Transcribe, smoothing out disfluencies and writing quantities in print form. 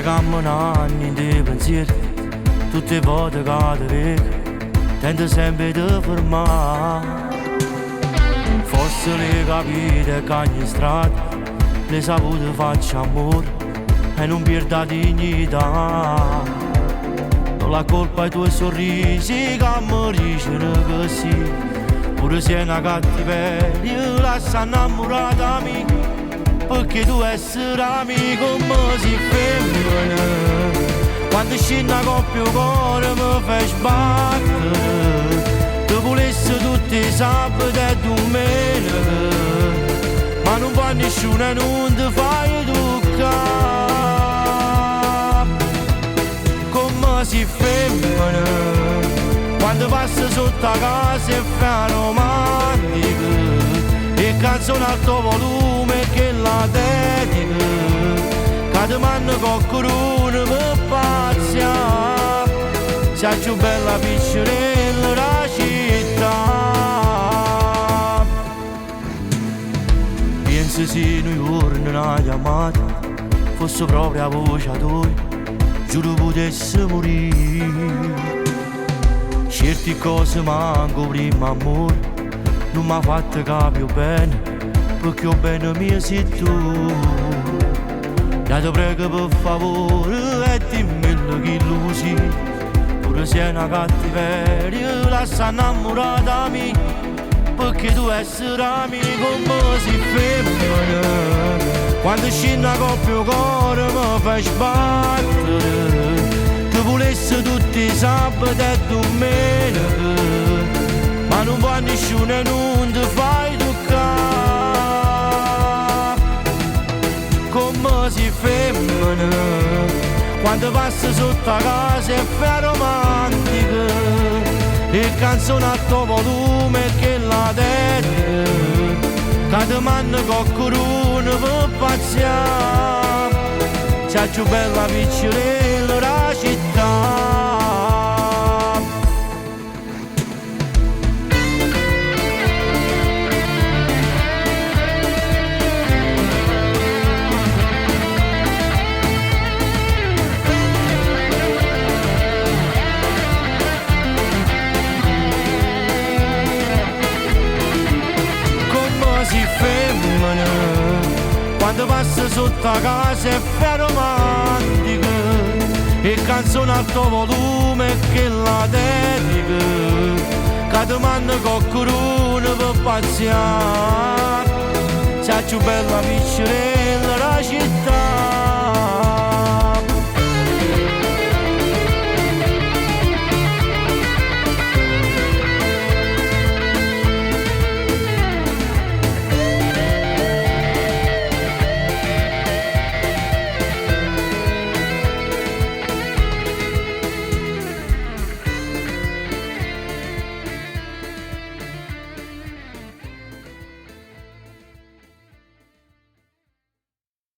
camminando in dei pensieri, tutte le volte che ti vedo, tento sempre di fermare. Forse le capite che ogni strada, le sapute faccio amore e non perda dignità. Non la colpa ai tuoi sorrisi che mi dicono che sì, pure se è una cattiveria, lascia innamorata mia, perché tu essere amico mi si femmina. Quando scende una coppia il cuore mi fai sbattere, ti volessi tutti i sabati e domeniche, ma non fa nessuno e non ti fai toccare. Come si femmina quando passa sotto la casa e fa romantica, e canzone a alto volume che la dedica, che ti manda qualcuno per pazzia, sei più bella piccerella della città. Penso se noi giorni una chiamata fosse proprio la voce tua, giuro potessi morire. Certe cose manco prima amore, non mi ha fatto capire bene, perché il bene mio sei tu. Dai ti prego per favore e dimmi che lo sei, pure se è una cattiveria, lascia innamorata mia, perché tu essere amico mi si femmina. Quando scende una coppia il cuore mi fai sbattere, ti volessi tutti i sabati e domeniche, ma non va nessuno e non ti fai toccare. Come si femmina quando passa sotto la casa e fa romantica, e canzone a alto volume che la dedica, che ti manda qualcuno per pazziare, sei più bella piccerella della città. Si femmina quando passa sotto la casa e fa romantica, e canzone a alto volume che la dedica, che ti manda qualcuno per pazziare, sei più bella piccerella